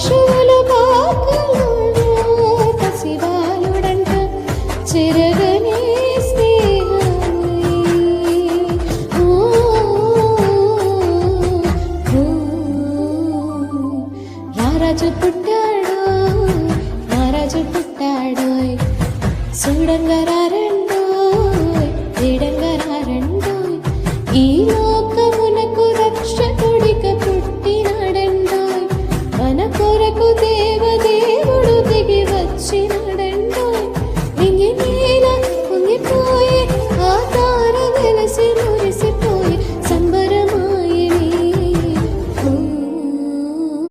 పశువులు కాకులు పసిబాలుడంట చెరగని స్నేహమే. రారాజు పుట్టాడు, రారాజు పుట్టాడు, చూడంగా రారా